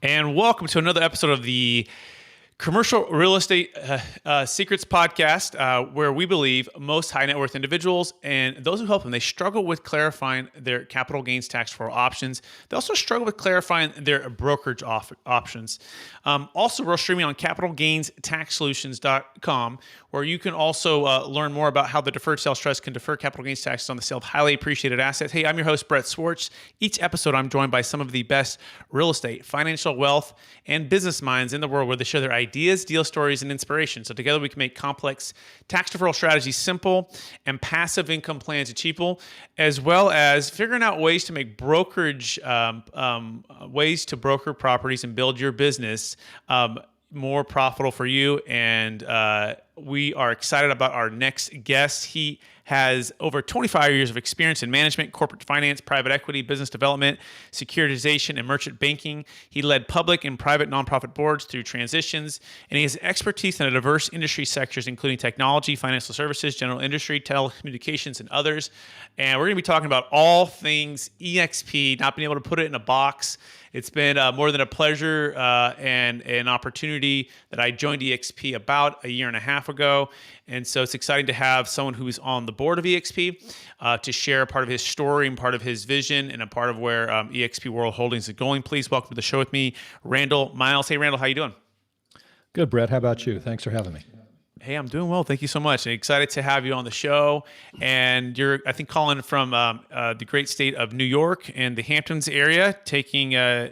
And welcome to another episode of the Commercial Real Estate Secrets Podcast, where we believe most high net worth individuals and those who help them, they struggle with clarifying their capital gains tax deferral options. They also struggle with clarifying their brokerage options. Also, we're streaming on capitalgainstaxsolutions.com, where you can also learn more about how the Deferred Sales Trust can defer capital gains taxes on the sale of highly appreciated assets. Hey, I'm your host, Brett Swarts. Each episode, I'm joined by some of the best real estate, financial wealth, and business minds in the world, where they share their ideas, deal stories, and inspiration. So together we can make complex tax deferral strategies simple and passive income plans achievable, as well as figuring out ways to make brokerage, ways to broker properties and build your business more profitable for you. And we are excited about our next guest. He has over 25 years of experience in management, corporate finance, private equity, business development, securitization, and merchant banking. He led public and private nonprofit boards through transitions, and he has expertise in a diverse industry sectors, including technology, financial services, general industry, telecommunications, and others. And we're going to be talking about all things EXP, not being able to put it in a box. It's been more than a pleasure and an opportunity that I joined EXP about a year and a half ago. And so it's exciting to have someone who's on the board of EXP to share a part of his story and part of his vision and a part of where EXP World Holdings is going. Please welcome to the show with me, Randall Miles. Hey, Randall, how you doing? Good, Brett. How about you? Thanks for having me. Hey, I'm doing well. Thank you so much. I'm excited to have you on the show. And you're, I think, calling from the great state of New York and the Hamptons area, taking a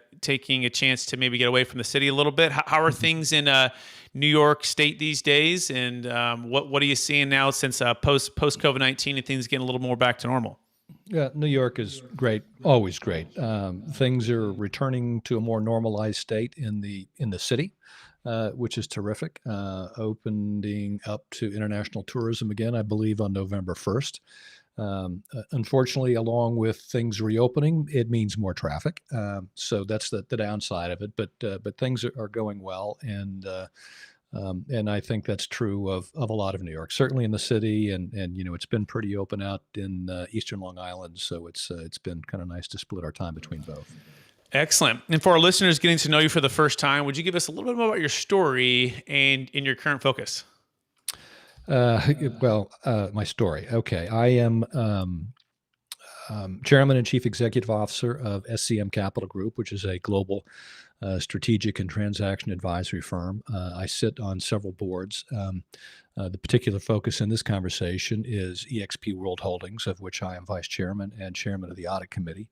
chance to maybe get away from the city a little bit. How are things in New York State these days? And what are you seeing now since post COVID-19 and things getting a little more back to normal? Yeah, New York is great, always great. Things are returning to a more normalized state in the city. Which is terrific, opening up to international tourism again, I believe, on November 1st. Unfortunately, along with things reopening, it means more traffic. So that's the downside of it. But things are going well, and I think that's true of a lot of New York, certainly in the city, and it's been pretty open out in Eastern Long Island. So it's been kind of nice to split our time between both. Excellent. And for our listeners getting to know you for the first time, would you give us a little bit more about your story and in your current focus? My story. Okay. I am Chairman and Chief Executive Officer of SCM Capital Group, which is a global strategic and transaction advisory firm. I sit on several boards. The particular focus in this conversation is EXP World Holdings, of which I am Vice Chairman and Chairman of the Audit Committee.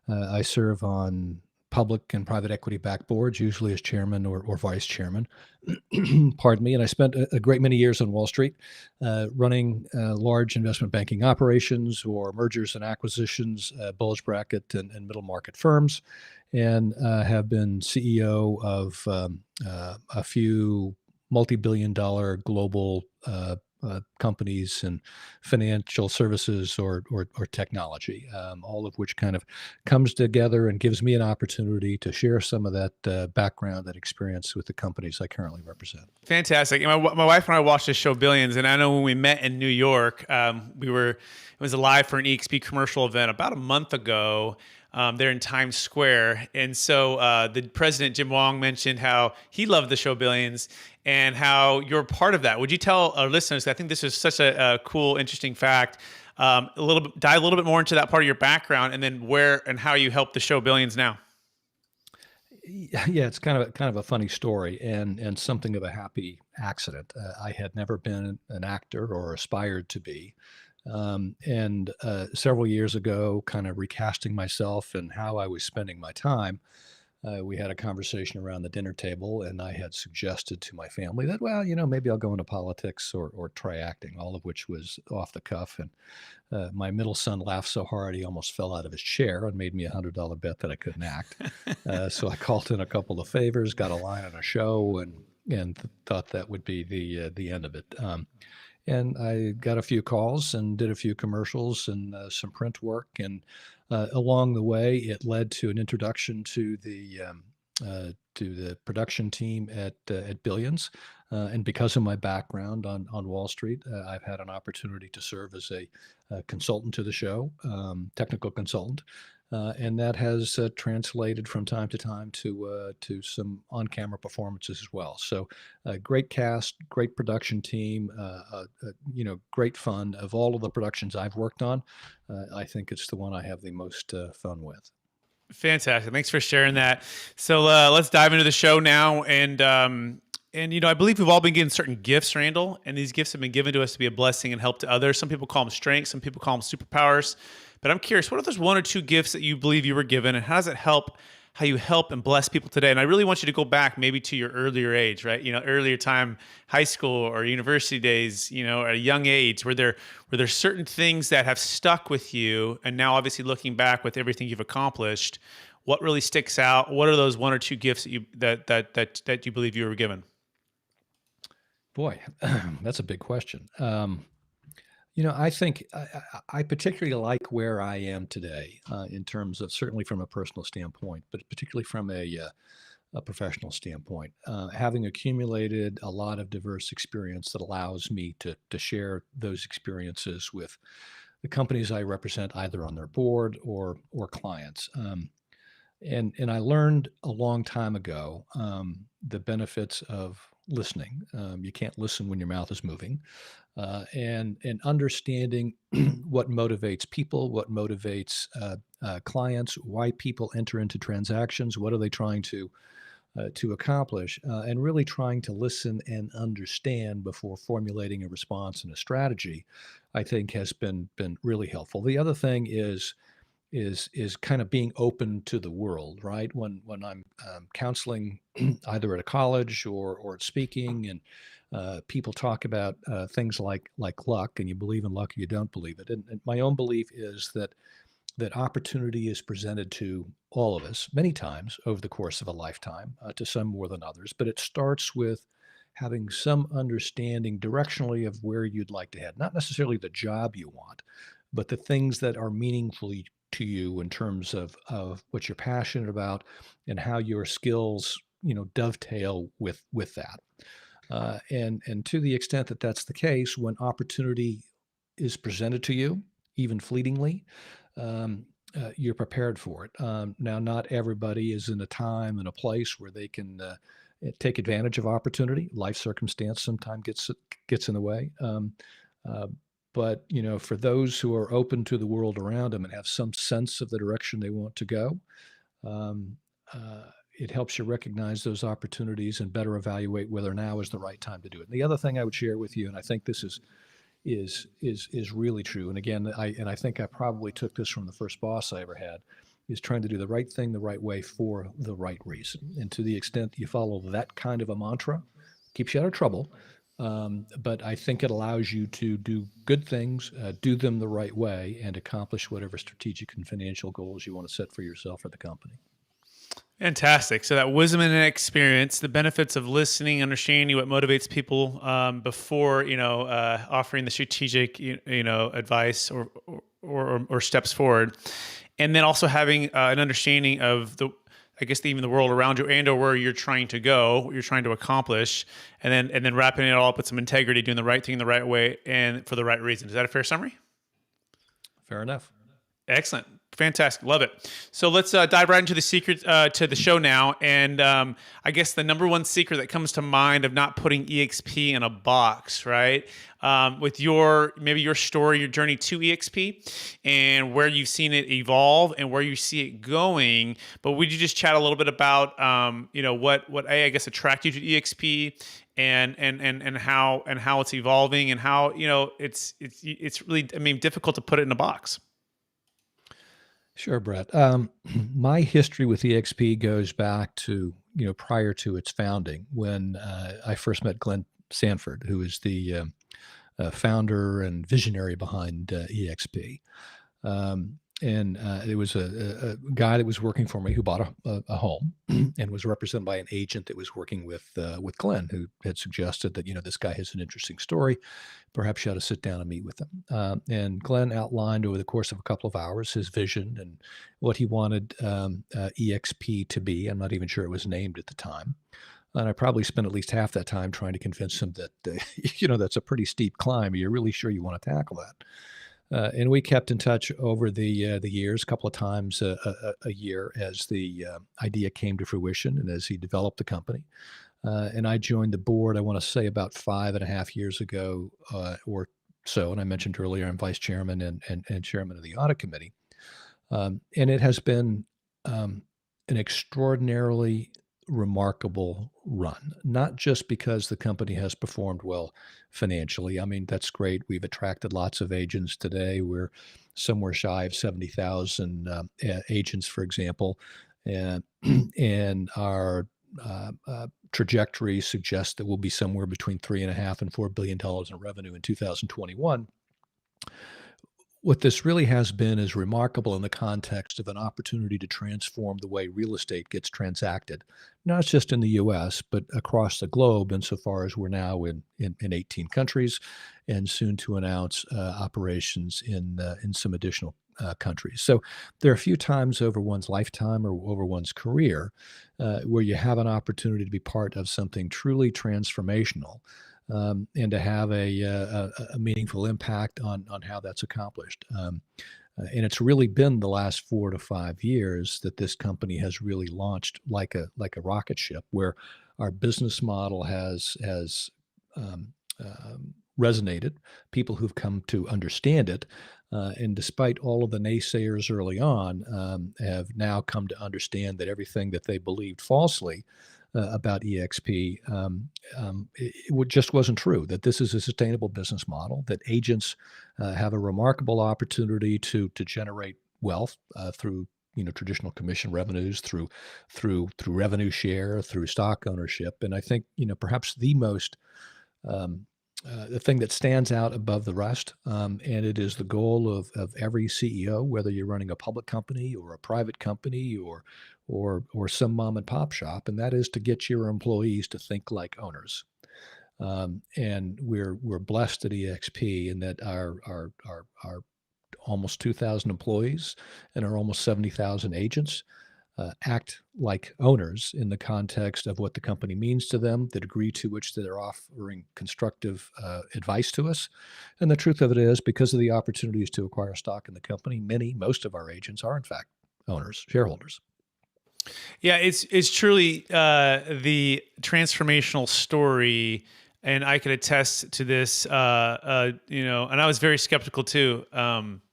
I serve on public and private equity-backed boards, usually as chairman or vice chairman. Pardon me. And I spent a great many years on Wall Street running large investment banking operations or mergers and acquisitions, bulge bracket and middle market firms, and have been CEO of a few multi-billion-dollar global companies and financial services or technology, all of which kind of comes together and gives me an opportunity to share some of that background, that experience with the companies I currently represent. Fantastic. And my wife and I watched the show Billions, and I know when we met in New York, it was live for an Exp Commercial event about a month ago. There in Times Square. And so the president, Jim Wong, mentioned how he loved the show Billions and how you're part of that. Would you tell our listeners, I think this is such a cool, interesting fact, dive a little bit more into that part of your background and then where and how you help the show Billions now? Yeah, it's kind of a funny story and something of a happy accident. I had never been an actor or aspired to be. And several years ago, kind of recasting myself and how I was spending my time, we had a conversation around the dinner table, and I had suggested to my family that, well, maybe I'll go into politics or try acting, all of which was off the cuff. And my middle son laughed so hard he almost fell out of his chair and made me $100 bet that I couldn't act. So I called in a couple of favors, got a line on a show, and thought that would be the end of it. And I got a few calls and did a few commercials and some print work. And along the way, it led to an introduction to the production team at Billions. And because of my background on Wall Street, I've had an opportunity to serve as a consultant to the show, technical consultant. And that has translated from time to time to some on-camera performances as well. So, great cast, great production team, great fun. Of all of the productions I've worked on, I think it's the one I have the most fun with. Fantastic. Thanks for sharing that. So let's dive into the show now. And I believe we've all been given certain gifts, Randall, and these gifts have been given to us to be a blessing and help to others. Some people call them strengths, some people call them superpowers. But I'm curious, what are those one or two gifts that you believe you were given, and how does it help how you help and bless people today? And I really want you to go back maybe to your earlier age, right? Earlier time, high school or university days, at a young age, were there certain things that have stuck with you, and now obviously looking back with everything you've accomplished, what really sticks out? What are those one or two gifts that you believe you were given? Boy, that's a big question. I think I particularly like where I am today in terms of certainly from a personal standpoint, but particularly from a professional standpoint. Having accumulated a lot of diverse experience that allows me to share those experiences with the companies I represent, either on their board or clients. And I learned a long time ago the benefits of listening. You can't listen when your mouth is moving, and understanding what motivates people, what motivates clients, why people enter into transactions, what are they trying to accomplish, and really trying to listen and understand before formulating a response and a strategy, I think has been really helpful. The other thing is kind of being open to the world, right? When I'm counseling, either at a college or at speaking, and people talk about things like luck, and you believe in luck or you don't believe it. And my own belief is that opportunity is presented to all of us many times over the course of a lifetime, to some more than others. But it starts with having some understanding directionally of where you'd like to head, not necessarily the job you want, but the things that are meaningful to you in terms of what you're passionate about and how your skills, dovetail with that. And to the extent that that's the case, when opportunity is presented to you, even fleetingly, you're prepared for it. Now, not everybody is in a time and a place where they can take advantage of opportunity. Life circumstance sometimes gets in the way. Uh, but for those who are open to the world around them and have some sense of the direction they want to go, um, it helps you recognize those opportunities and better evaluate whether now is the right time to do it. And the other thing I would share with you, and I think this is really true. And again, I think I probably took this from the first boss I ever had, is trying to do the right thing the right way for the right reason. And to the extent you follow that kind of a mantra, keeps you out of trouble. But I think it allows you to do good things, do them the right way, and accomplish whatever strategic and financial goals you want to set for yourself or the company. Fantastic. So that wisdom and experience, the benefits of listening, understanding what motivates people before offering the strategic advice or steps forward, and then also having an understanding of even the world around you and or where you're trying to go, what you're trying to accomplish, and then wrapping it all up with some integrity, doing the right thing the right way and for the right reason. Is that a fair summary? Fair enough. Excellent. Fantastic. Love it. So let's dive right into the secret to the show now. And I guess the number one secret that comes to mind of not putting EXP in a box, right? With your story, your journey to EXP and where you've seen it evolve and where you see it going. But would you just chat a little bit about, what I guess attracted you to EXP and how it's evolving and how, it's really, difficult to put it in a box. Sure, Brett. My history with EXP goes back to, prior to its founding, when I first met Glenn Sanford, who is the founder and visionary behind EXP. And it was a guy that was working for me who bought a home and was represented by an agent that was working with Glenn, who had suggested that, this guy has an interesting story. Perhaps you ought to sit down and meet with him. And Glenn outlined over the course of a couple of hours his vision and what he wanted EXP to be. I'm not even sure it was named at the time. And I probably spent at least half that time trying to convince him that, that's a pretty steep climb. Are you really sure you want to tackle that? And we kept in touch over the years, a couple of times a year as the idea came to fruition and as he developed the company. And I joined the board, I want to say about 5.5 years ago or so. And I mentioned earlier, I'm vice chairman and chairman of the audit committee. And it has been an extraordinarily remarkable run, not just because the company has performed well financially. I mean, that's great. We've attracted lots of agents today. We're somewhere shy of 70,000 agents, for example. And, and our trajectory suggests that we'll be somewhere between $3.5 and $4 billion in revenue in 2021. What this really has been is remarkable in the context of an opportunity to transform the way real estate gets transacted, not just in the US, but across the globe, insofar as we're now in 18 countries and soon to announce operations in some additional countries. So there are a few times over one's lifetime or over one's career where you have an opportunity to be part of something truly transformational and to have a meaningful impact on how that's accomplished. And it's really been the last 4 to 5 years that this company has really launched like a rocket ship, where our business model has resonated. People who've come to understand it, and despite all of the naysayers early on, have now come to understand that everything that they believed falsely about EXP, just wasn't true, that this is a sustainable business model, that agents have a remarkable opportunity to generate wealth through traditional commission revenues, through revenue share, through stock ownership. And I think perhaps the thing that stands out above the rest, and it is the goal of every CEO, whether you're running a public company or a private company or some mom and pop shop, and that is to get your employees to think like owners. And we're blessed at EXP in that our almost 2,000 employees and our almost 70,000 agents act like owners in the context of what the company means to them, the degree to which they're offering constructive advice to us. And the truth of it is, because of the opportunities to acquire stock in the company, most of our agents are in fact owners, shareholders. Yeah, it's truly the transformational story, and I could attest to this. And I was very skeptical too.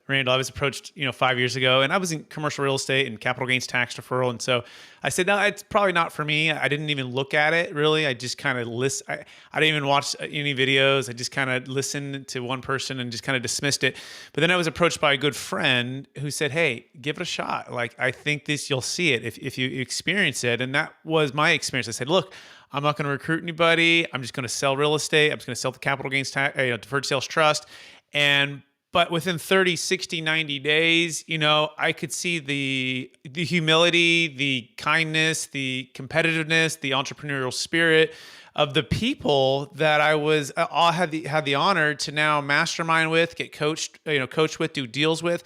Randall, I was approached 5 years ago, and I was in commercial real estate and capital gains tax deferral, and so I said, no, it's probably not for me. I didn't even look at it really. I just kind of listen. I didn't even watch any videos. I just kind of listened to one person and just kind of dismissed it. But then I was approached by a good friend who said, hey, give it a shot. Like, I think you'll see it if you experience it. And that was my experience. I said, look, I'm not going to recruit anybody. I'm just going to sell real estate. I'm just going to sell the capital gains tax, deferred sales trust. But within 30, 60, 90 days, I could see the humility, the kindness, the competitiveness, the entrepreneurial spirit of the people that I had the honor to now mastermind with, get coached with, do deals with.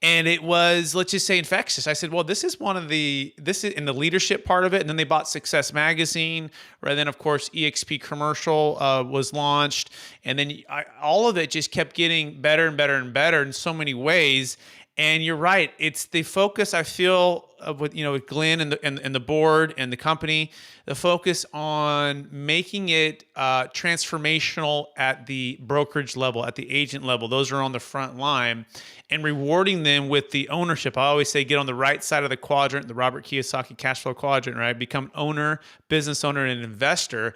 And it was, let's just say, infectious. I said, well, this is in the leadership part of it. And then they bought Success Magazine, right? Then, of course, Exp Commercial was launched. And then all of it just kept getting better and better and better in so many ways. And you're right. It's the focus, I feel, with Glenn and the board and the company, the focus on making it transformational at the brokerage level, at the agent level. Those are on the front line, and rewarding them with the ownership. I always say get on the right side of the quadrant, the Robert Kiyosaki cash flow quadrant, right? Become owner, business owner, and investor.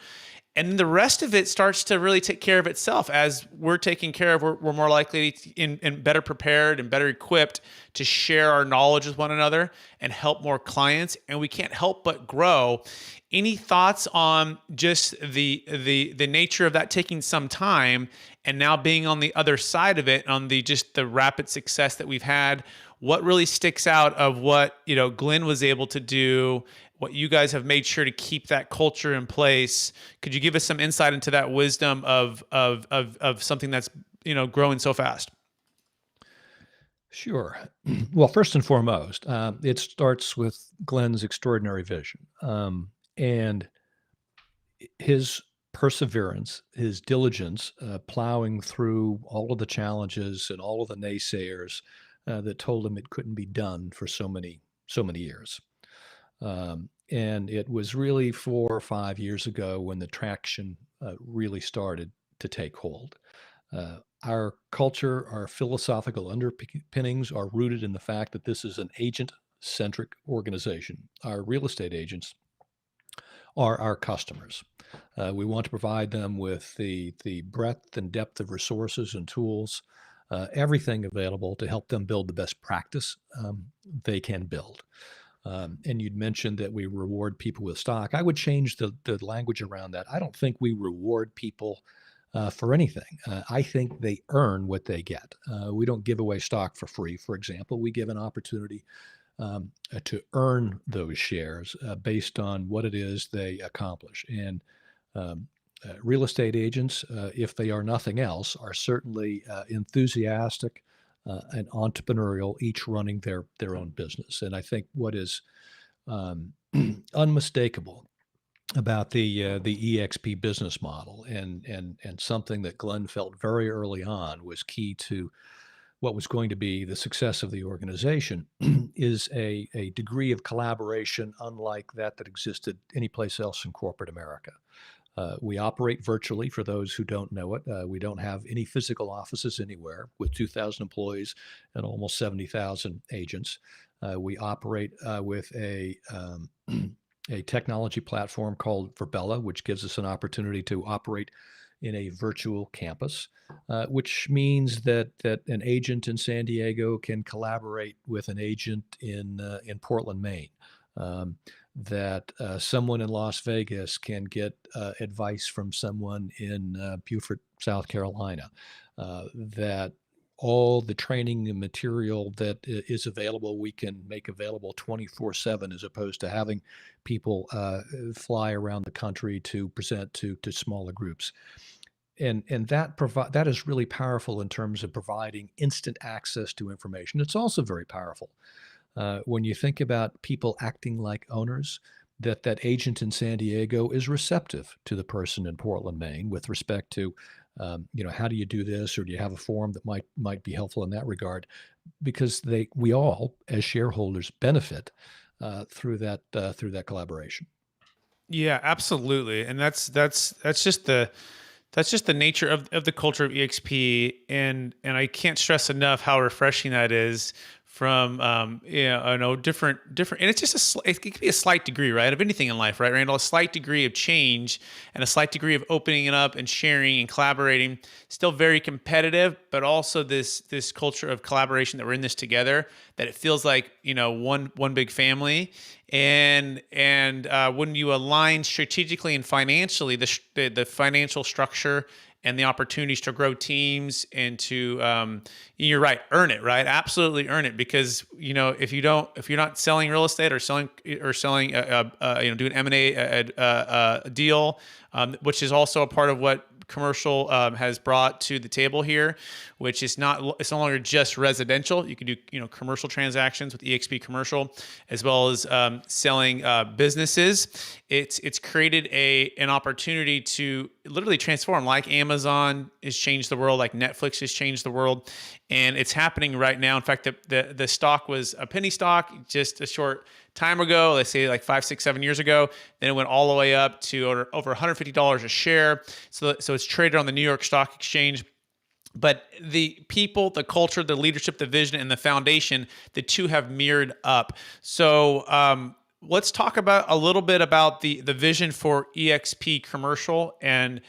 And then the rest of it starts to really take care of itself. As we're taken care of, we're more likely and better prepared and better equipped to share our knowledge with one another and help more clients. And we can't help but grow. Any thoughts on just the nature of that taking some time and now being on the other side of it, on the rapid success that we've had? What really sticks out of what Glenn was able to do, what you guys have made sure to keep that culture in place? Could you give us some insight into that wisdom of something that's growing so fast? Sure. Well, first and foremost, it starts with Glenn's extraordinary vision, and his perseverance, his diligence, plowing through all of the challenges and all of the naysayers that told him it couldn't be done for so many years. And it was really 4 or 5 years ago when the traction really started to take hold. Our culture, our philosophical underpinnings are rooted in the fact that this is an agent centric organization. Our real estate agents are our customers. We want to provide them with the breadth and depth of resources and tools, everything available to help them build the best practice they can build. And you'd mentioned that we reward people with stock. I would change the language around that. I don't think we reward people for anything. I think they earn what they get. We don't give away stock for free, for example. We give an opportunity to earn those shares based on what it is they accomplish. And real estate agents, if they are nothing else, are certainly enthusiastic and entrepreneurial, each running their own business. And I think what is unmistakable about the EXP business model, and something that Glenn felt very early on was key to what was going to be the success of the organization, is a degree of collaboration unlike that existed anyplace else in corporate America. We operate virtually for those who don't know it. We don't have any physical offices anywhere with 2,000 employees and almost 70,000 agents. We operate with a technology platform called Verbella, which gives us an opportunity to operate in a virtual campus, which means that an agent in San Diego can collaborate with an agent in Portland, Maine. That someone in Las Vegas can get advice from someone in Beaufort, South Carolina. That all the training and material that is available, we can make available 24/7, as opposed to having people fly around the country to present to smaller groups. And that is really powerful in terms of providing instant access to information. It's also very powerful when you think about people acting like owners, that agent in San Diego is receptive to the person in Portland, Maine, with respect to, how do you do this, or do you have a form that might be helpful in that regard? Because we all, as shareholders, benefit through that collaboration. Yeah, absolutely. And that's just the nature of the culture of EXP, and I can't stress enough how refreshing that is from I know different, and it's just it can be a slight degree, right, of anything in life, right, Randall? A slight degree of change and a slight degree of opening it up and sharing and collaborating. Still very competitive, but also this culture of collaboration, that we're in this together, that it feels like one big family. And when you align strategically and financially, the financial structure and the opportunities to grow teams and to, you're right, earn it, right? Absolutely earn it. Because, if you're not selling real estate or selling, doing M&A deal, which is also a part of what commercial has brought to the table here, which is it's no longer just residential. You can do commercial transactions with Exp Commercial, as well as selling businesses. It's created an opportunity to literally transform, like Amazon has changed the world, like Netflix has changed the world, and it's happening right now. In fact, the stock was a penny stock just a short time ago, let's say like 5, 6, 7 years ago. Then it went all the way up to over $150 a share. So it's traded on the New York Stock Exchange. But the people, the culture, the leadership, the vision, and the foundation, the two have mirrored up. So let's talk about a little bit about the vision for Exp Commercial and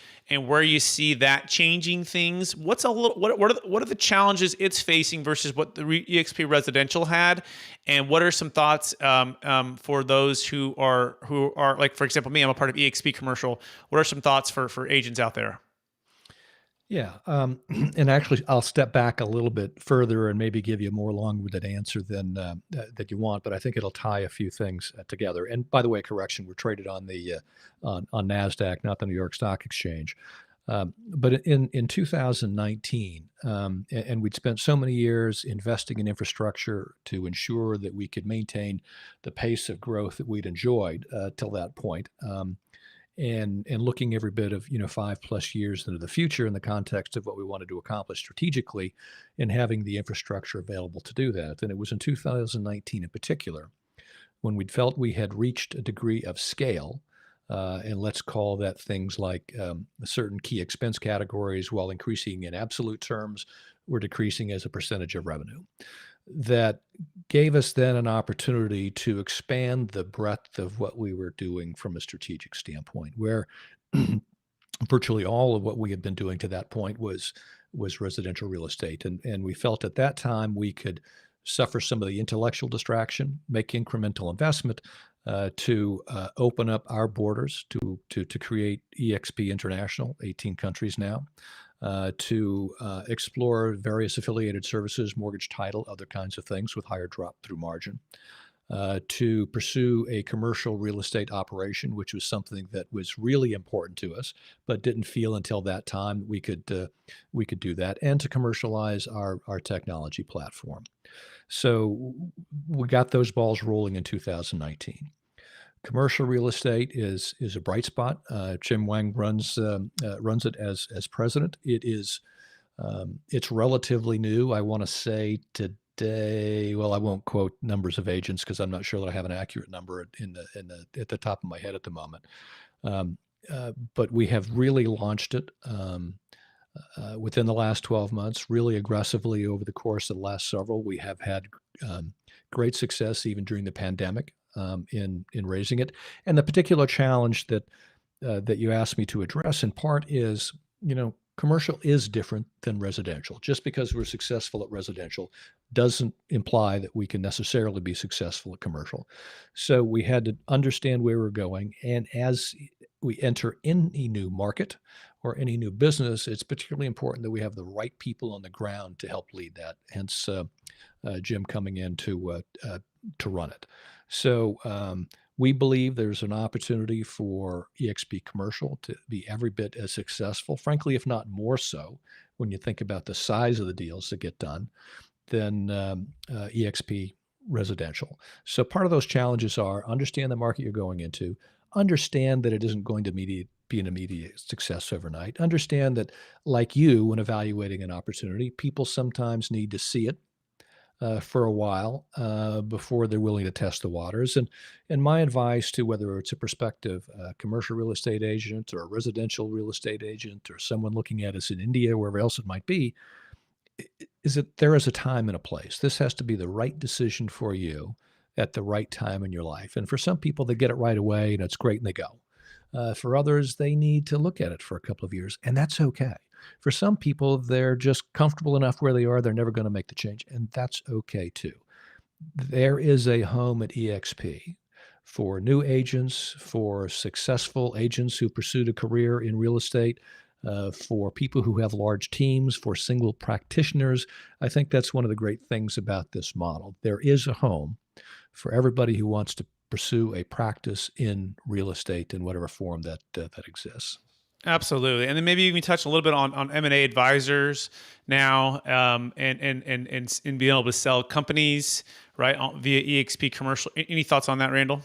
where you see that changing things. What are the challenges it's facing versus what the Exp Residential had, and what are some thoughts for those who are like, for example, me, I'm a part of Exp Commercial. What are some thoughts for agents out there? Yeah. And actually, I'll step back a little bit further and maybe give you a more long-winded answer than that you want, but I think it'll tie a few things together. And by the way, correction, we're traded on the on NASDAQ, not the New York Stock Exchange. But in 2019, and we'd spent so many years investing in infrastructure to ensure that we could maintain the pace of growth that we'd enjoyed till that point. and looking every bit of 5+ years into the future in the context of what we wanted to accomplish strategically, and having the infrastructure available to do that. And it was in 2019 in particular when we felt we had reached a degree of scale, and let's call that things like certain key expense categories, while increasing in absolute terms, were decreasing as a percentage of revenue. That gave us then an opportunity to expand the breadth of what we were doing from a strategic standpoint, where virtually all of what we had been doing to that point was residential real estate, and we felt at that time we could suffer some of the intellectual distraction, make incremental investment to open up our borders to create EXP International, 18 countries now, to explore various affiliated services, mortgage title, other kinds of things with higher drop-through margin, to pursue a commercial real estate operation, which was something that was really important to us, but didn't feel until that time we could do that, and to commercialize our technology platform. So we got those balls rolling in 2019. Commercial real estate is a bright spot. Jim Wang runs it as president. It's relatively new. I want to say today. Well, I won't quote numbers of agents because I'm not sure that I have an accurate number at the top of my head at the moment. But we have really launched it within the last 12 months, really aggressively over the course of the last several. We have had great success even during the pandemic in raising it. And the particular challenge that you asked me to address in part is, commercial is different than residential. Just because we're successful at residential doesn't imply that we can necessarily be successful at commercial. So we had to understand where we're going. And as we enter any new market or any new business, it's particularly important that we have the right people on the ground to help lead that. Hence, Jim coming in to run it. So we believe there's an opportunity for EXP Commercial to be every bit as successful, frankly, if not more so, when you think about the size of the deals that get done, than EXP Residential. So part of those challenges are understand the market you're going into, understand that it isn't going to be an immediate success overnight, understand that, like you, when evaluating an opportunity, people sometimes need to see it for a while before they're willing to test the waters. And my advice to whether it's a prospective commercial real estate agent or a residential real estate agent or someone looking at us in India, wherever else it might be, is that there is a time and a place. This has to be the right decision for you at the right time in your life. And for some people, they get it right away and it's great and they go. For others, they need to look at it for a couple of years, and that's okay. For some people, they're just comfortable enough where they are, they're never going to make the change, and that's okay too. There is a home at EXP for new agents, for successful agents who pursued a career in real estate, for people who have large teams, for single practitioners. I think that's one of the great things about this model. There is a home for everybody who wants to pursue a practice in real estate in whatever form that exists. Absolutely. And then maybe you can touch a little bit on M&A advisors now, and being able to sell companies, right, via EXP Commercial. Any thoughts on that, Randall?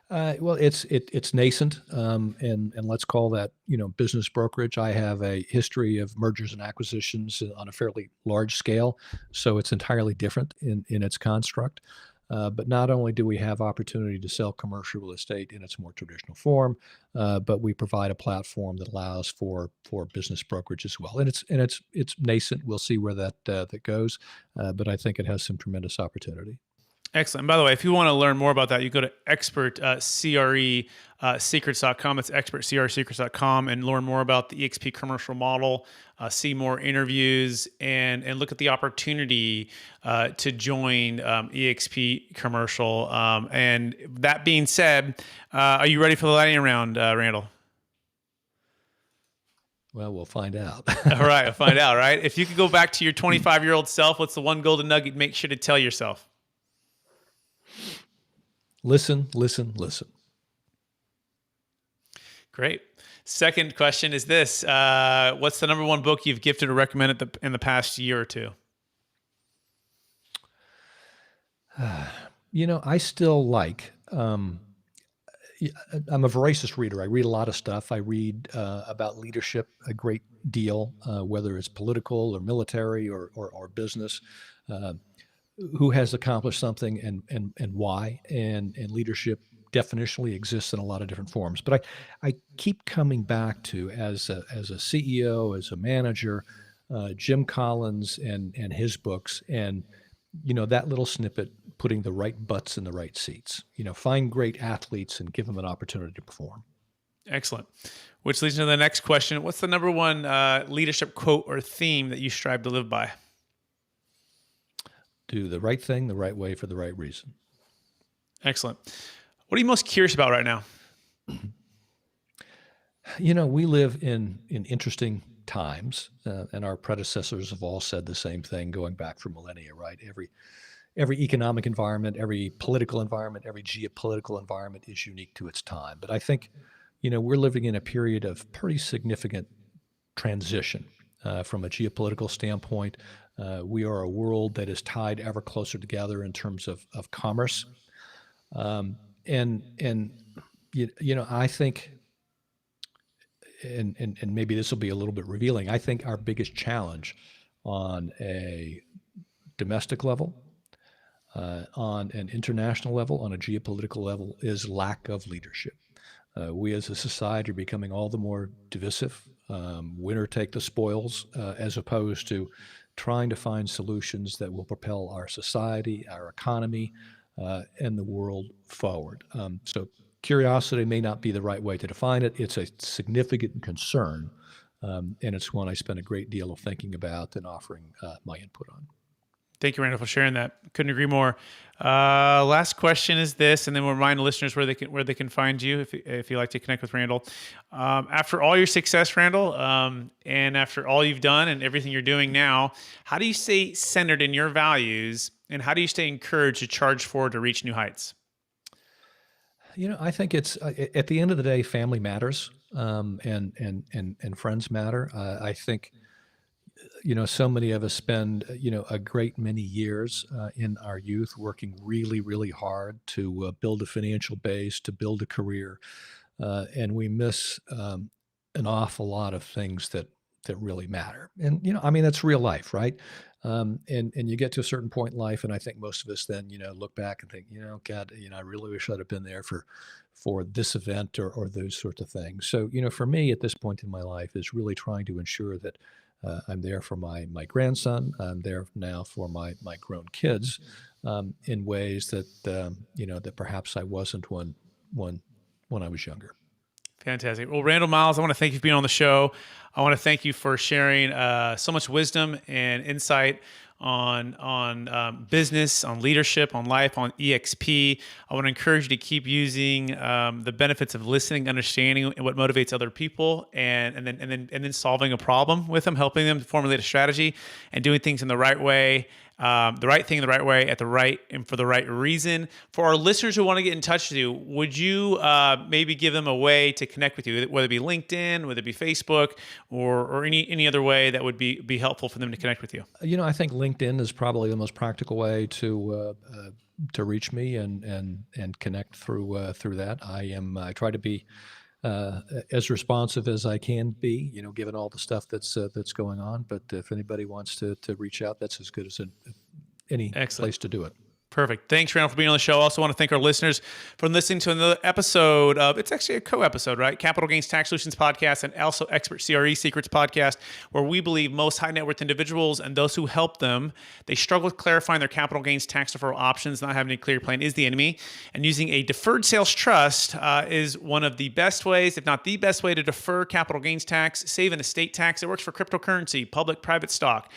Well, it's nascent, and let's call that business brokerage. I have a history of mergers and acquisitions on a fairly large scale, so it's entirely different in its construct. But not only do we have opportunity to sell commercial real estate in its more traditional form, but we provide a platform that allows for business brokerage as well. And it's nascent. We'll see where that goes, but I think it has some tremendous opportunity. Excellent. And by the way, if you want to learn more about that, you go to expertcresecrets.com. It's expertcresecrets.com, and learn more about the EXP commercial model, see more interviews, and look at the opportunity to join EXP Commercial. And that being said, are you ready for the lightning round, Randall? Well, we'll find out. All right, we'll find out, right? If you could go back to your 25-year-old self, what's the one golden nugget make sure to tell yourself? Listen, listen, listen. Great. Second question is this. What's the number one book you've gifted or recommended in the past year or two? I still like, I'm a voracious reader. I read a lot of stuff. I read about leadership a great deal, whether it's political or military or business. Uh, who has accomplished something and why? And leadership definitionally exists in a lot of different forms. But I keep coming back to as a CEO, as a manager, Jim Collins and his books, and that little snippet, putting the right butts in the right seats. Find great athletes and give them an opportunity to perform. Excellent. Which leads to the next question. What's the number one leadership quote or theme that you strive to live by? Do the right thing the right way for the right reason. Excellent. What are you most curious about right now? We live in interesting times, and our predecessors have all said the same thing going back for millennia, right? Every economic environment, every political environment, every geopolitical environment is unique to its time. But I think, we're living in a period of pretty significant transition from a geopolitical standpoint. We are a world that is tied ever closer together in terms of commerce, and I think, and maybe this will be a little bit revealing. I think our biggest challenge on a domestic level, on an international level, on a geopolitical level, is lack of leadership. We as a society are becoming all the more divisive, winner take the spoils, as opposed to trying to find solutions that will propel our society, our economy, and the world forward. So curiosity may not be the right way to define it. It's a significant concern, and it's one I spend a great deal of thinking about and offering my input on. Thank you, Randall, for sharing that. Couldn't agree more. Last question is this, and then we'll remind the listeners where they can find you if you like to connect with Randall. After all your success, Randall, and after all you've done and everything you're doing now, how do you stay centered in your values, and how do you stay encouraged to charge forward to reach new heights? I think it's at the end of the day, family matters, and friends matter. I think so many of us spend, a great many years in our youth working really, really hard to build a financial base, to build a career, and we miss an awful lot of things that really matter. And that's real life, right? And you get to a certain point in life, and I think most of us then, look back and think, God, I really wish I'd have been there for this event or those sorts of things. So, for me at this point in my life is really trying to ensure that I'm there for my grandson. I'm there now for my grown kids in ways that that perhaps I wasn't when I was younger. Fantastic. Well, Randall Miles, I want to thank you for being on the show. I want to thank you for sharing so much wisdom and insight on business, on leadership, on life, on EXP. I want to encourage you to keep using the benefits of listening, understanding what motivates other people, and then solving a problem with them, helping them to formulate a strategy, and doing things in the right way. The right thing the right way at the right and for the right reason. For our listeners who want to get in touch with you, would you maybe give them a way to connect with you, whether it be LinkedIn, whether it be Facebook, or any other way that would be helpful for them to connect with you? I think LinkedIn is probably the most practical way to reach me and connect through that. I try to be as responsive as I can be, given all the stuff that's going on. But if anybody wants to reach out, that's as good as any place to do it. Perfect. Thanks, Randall, for being on the show. I also want to thank our listeners for listening to another episode of, it's actually a co-episode, right? Capital Gains Tax Solutions Podcast and also Expert CRE Secrets Podcast, where we believe most high net worth individuals and those who help them, they struggle with clarifying their capital gains tax deferral options. Not having a clear plan is the enemy. And using a deferred sales trust is one of the best ways, if not the best way, to defer capital gains tax, save an estate tax. It works for cryptocurrency, public, private stock.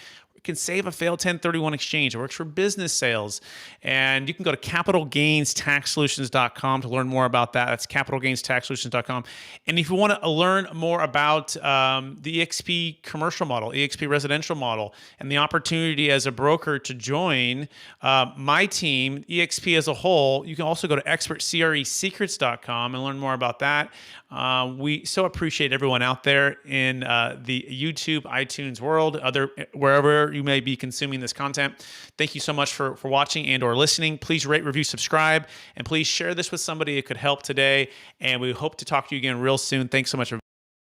Can save a failed 1031 exchange. It works for business sales. And you can go to capitalgainstaxsolutions.com to learn more about that. That's capitalgainstaxsolutions.com. And if you want to learn more about the Exp Commercial model, Exp Residential model, and the opportunity as a broker to join my team, Exp as a whole, you can also go to expertcresecrets.com and learn more about that. We so appreciate everyone out there in the YouTube, iTunes world, wherever wherever you may be consuming this content. Thank you so much for watching and or listening. Please rate, review, subscribe, and please share this with somebody it could help today. And we hope to talk to you again real soon. Thanks so much.